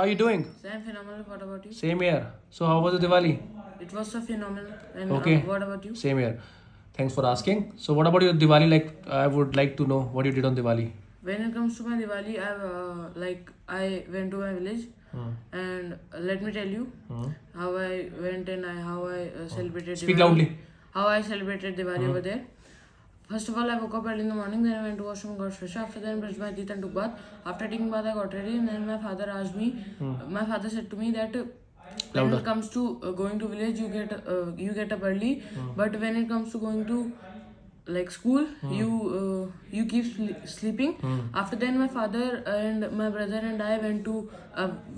How are you doing? I'm phenomenal. What about you? Same here. So how was the Diwali? It was so phenomenal. And Okay. What about you? Same here. Thanks for asking. So what about your Diwali? Like, I would like to know what you did on Diwali. When it comes to my Diwali, I went to my village, and let me tell you how I went and how I celebrated. Speak Diwali. loudly. How I celebrated Diwali over there. First of all, I woke up early in the morning. Then I went to washroom, got fresh. After that, I brushed my teeth and took bath. After taking bath, I got ready. And then my father asked me. My father said to me that when Louder. it comes to going to village, you get up early. But when it comes to going to like school, you keep sleeping. After then, my father and my brother and I went to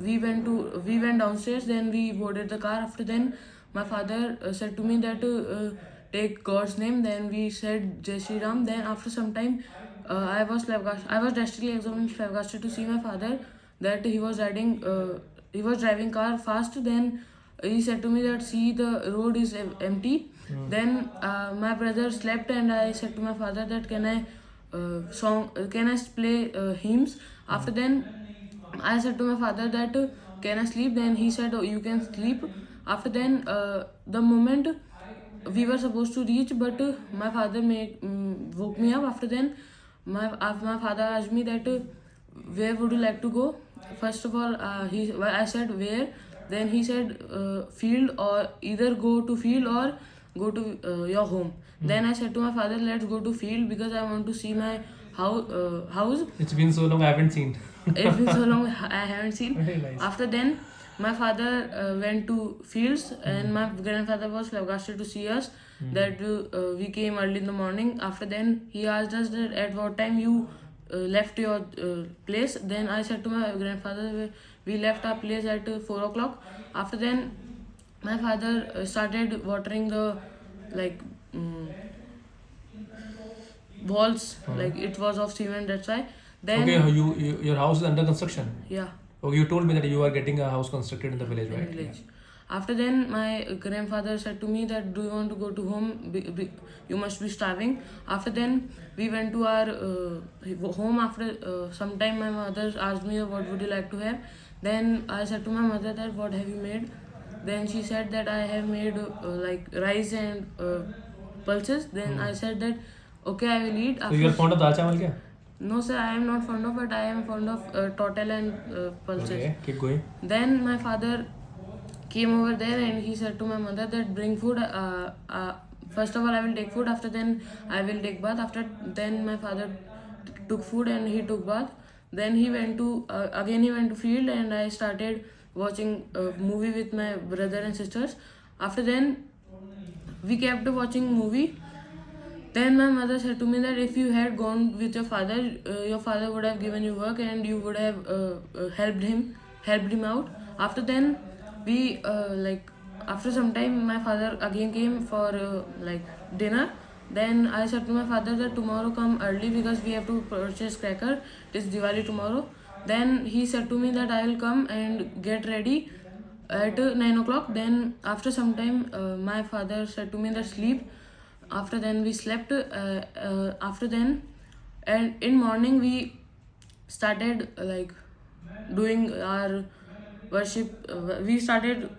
we went downstairs. Then we boarded the car. After then, my father said to me that take God's name. Then we said Jai Shri Ram. Then after some time, I was drastically examined flabbergasted to see my father that he was driving car fast. Then he said to me that see the road is empty. Then my brother slept and I said to my father that can I play hymns. After then I said to my father that can I sleep. Then he said, oh, you can sleep. After then the moment we were supposed to reach, but my father woke me up. After then my father asked me that where would you like to go. First of all I said where. Then he said field, or either go to field or go to your home. Then I said to my father, let's go to field because I want to see my house. It's been so long I haven't seen. It's been so long I haven't seen. Very nice. After then my father went to fields and my grandfather was flabbergasted to see us that we came early in the morning. After then he asked us that at what time you left your place. Then I said to my grandfather we left our place at 4 o'clock. After then my father started watering the like walls, like it was of cement, that's why. Then Okay, your house is under construction. yeah, Okay, you told me that you are getting a house constructed in the village, in right? village. After then my grandfather said to me that do you want to go to home, you must be starving. After then we went to our home. After some time my mother asked me what would you like to have. Then I said to my mother that what have you made. Then she said that I have made like rice and pulses. Then I said that okay, I will eat. So you are fond of dal chawal kya? No sir, I am not fond of, but I am fond of tortel and pulses. Okay, keep going. Then my father came over there and he said to my mother that bring food. First of all, I will take food. After then, I will take bath. After then, my father took food and he took bath. Then he went to again he went to field and I started watching a movie with my brother and sisters. After then, we kept watching movie. Then my mother said to me that if you had gone with your father would have given you work and you would have helped him out. After then we after some time my father again came for dinner. Then I said to my father that tomorrow come early because we have to purchase cracker. It is Diwali tomorrow. Then he said to me that I will come and get ready at 9 o'clock. Then after some time my father said to me that sleep. After then we slept. After then and in morning we started doing our worship. We started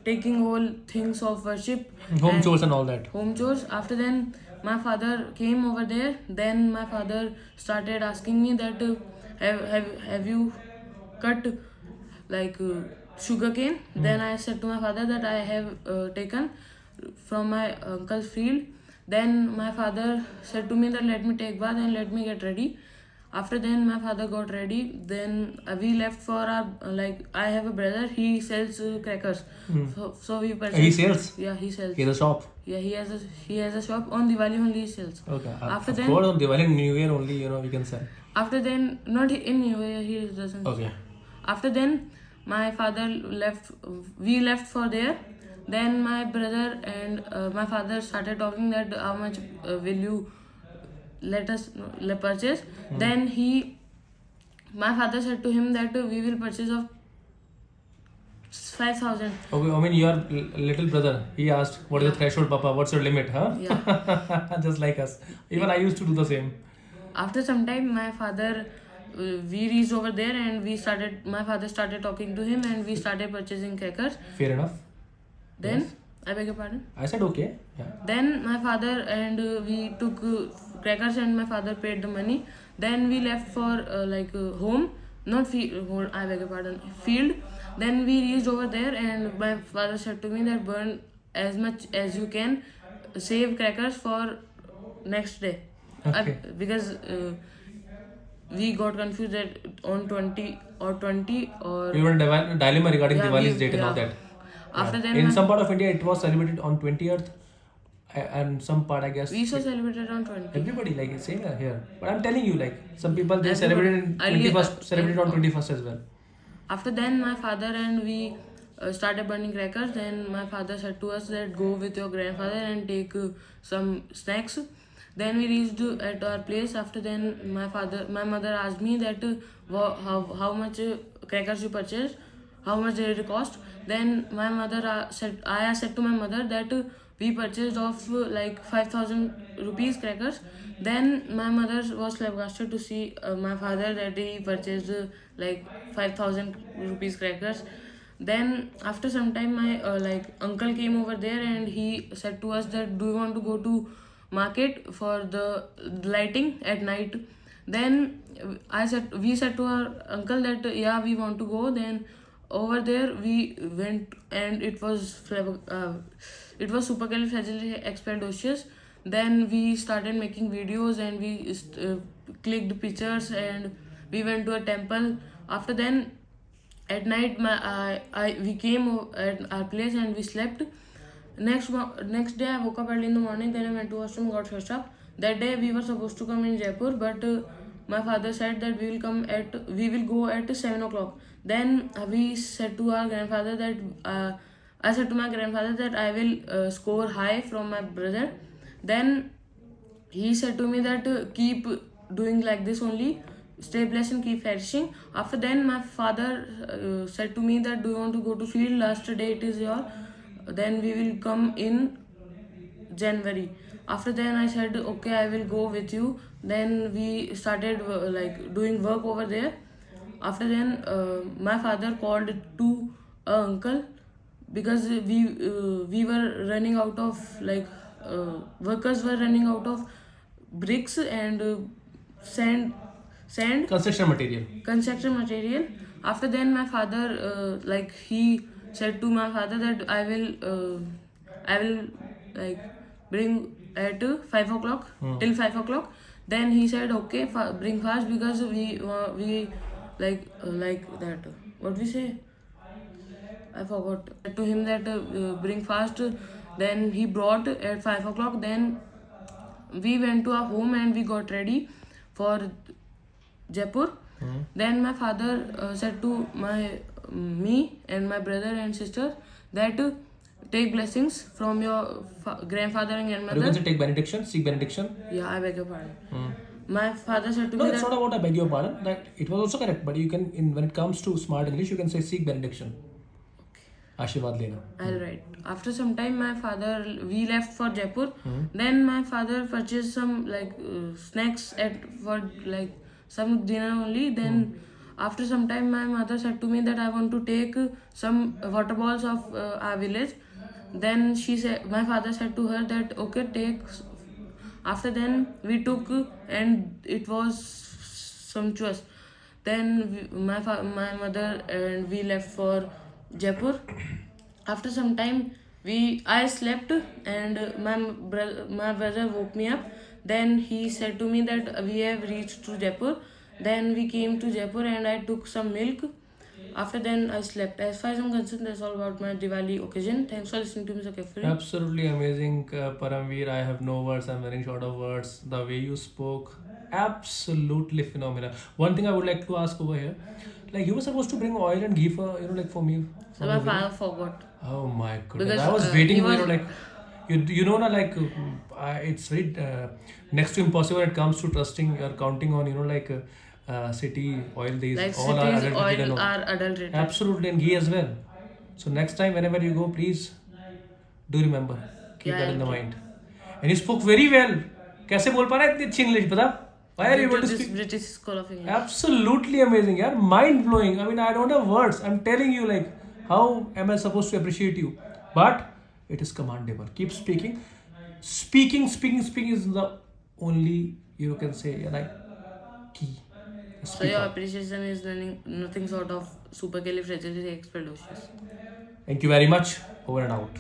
taking all things of worship, Home chores and all that. home chores. After then my father came over there. Then my father started asking me that have you cut sugar cane. Then I said to my father that I have taken from my uncle's field. Then my father said to me that let me take bath and let me get ready. After then my father got ready. Then we left for our I have a brother, he sells crackers. So we purchased. He sells? Yeah, he sells. He has a shop. Yeah, he has a shop. On Diwali only he sells. Okay. After of then- course, on Diwali and New Year only, we can sell. After then, not in New Year, he doesn't. Okay. After then my father left. We left for there. Then my brother and my father started talking that how much will you let us purchase. Then my father said to him that we will purchase of 5,000. Okay, I mean, your little brother, he asked, what is the threshold, Papa? What's your limit, huh? Yeah. Just like us. Even I used to do the same. After some time my father we reached over there and my father started talking to him and we started purchasing crackers. Fair enough. Then, Yes. I beg your pardon? I said okay. Yeah. Then my father and we took crackers and my father paid the money. Then we left for home, not field, I beg your pardon, field. Then we reached over there and my father said to me that burn as much as you can, save crackers for next day. Okay. Because we got confused that on 20 or We were in dilemma regarding Yeah, Diwali's we- date and all yeah. that. After Yeah. then in my- some part of India, it was celebrated on 20th, and some part, I guess, we also celebrated on 20. everybody like it's same here. But I'm telling you, like some people they Everybody- celebrated in earlier- 21st, celebrated on 21st as well. After then, my father and we started burning crackers. Then my father said to us that go with your grandfather and take some snacks. Then we reached at our place. After then, my mother asked me that how much crackers you purchased, how much did it cost. Then my mother I said to my mother that we purchased of like 5,000 rupees crackers. Then my mother was flabbergasted to see my father that he purchased like 5,000 rupees crackers. Then after some time my uncle came over there and he said to us that do you want to go to market for the lighting at night. Then we said to our uncle that yeah, we want to go. Then over there we went and it was supercalifragilisticexpialidocious. Then we started making videos and we clicked pictures and we went to a temple. After then at night we came at our place and we slept. Next day I woke up early in the morning. Then I went to washroom, got fresh up. That day we were supposed to come in Jaipur, but my father said that we will go at 7 o'clock. Then we said to our grandfather that I said to my grandfather that I will score high from my brother. Then he said to me that keep doing like this only, stay blessed and keep flourishing. After then my father said to me that do you want to go to field, last day it is your, then we will come in January. After then I said okay, I will go with you. Then we started doing work over there. After then my father called to uncle because we were running out of workers were running out of bricks and sand Construction material. After then my father he said to my father that I will bring at 5 o'clock till 5 o'clock. Then he said okay, bring fast because we like that, what we say, I forgot. To him that bring fast. Then he brought at 5 o'clock. Then we went to our home and we got ready for Jaipur. Then my father said to me and my brother and sister that take blessings from your grandfather and Or you grandmother. can say take benediction, seek benediction. Yeah, I beg your pardon. My father said to No, me it's that not about I beg your pardon. That it was also correct, but you can when it comes to smart English, you can say seek benediction. Ashirwad lena. I'll write. After some time, we left for Jaipur. Then my father purchased some snacks for some dinner only. Then after some time, my mother said to me that I want to take some water balls of our village. Then my father said to her that okay, take. After then we took and it was sumptuous. Then my mother and we left for Jaipur. After some time I slept and my brother woke me up. Then he said to me that we have reached to Jaipur. Then we came to Jaipur and I took some milk. After then I slept. As far as I'm concerned, that's all about my Diwali occasion. Thanks for listening to me so carefully. Absolutely amazing, Paramveer. I have no words. I'm running short of words. The way you spoke, absolutely phenomenal. One thing I would like to ask over here, like you were supposed to bring oil and ghee for for me. So my father forgot. Oh my goodness! Because, I was waiting. he was- It's very next to impossible when it comes to trusting or counting on city oil. These Like all are cities adulterated and oil all. are adulterated. Absolutely, and ghee as well. So next time, whenever you go, please do remember. Keep Yeah, that in the I'll mind. And you spoke very well. कैसे बोल पा रहा है इतनी अच्छी English पता? Why are you Due able to to this speak? British School of English. Absolutely amazing, yeah. Mind blowing. I mean, I don't have words. I'm telling you, like, how am I supposed to appreciate you? But it is commendable. Keep speaking. Speaking is the only, you can say, like, key. So Speak your out. appreciation is learning nothing sort of supercalifragilisticexpialidocious. Thank you very much. Over and out.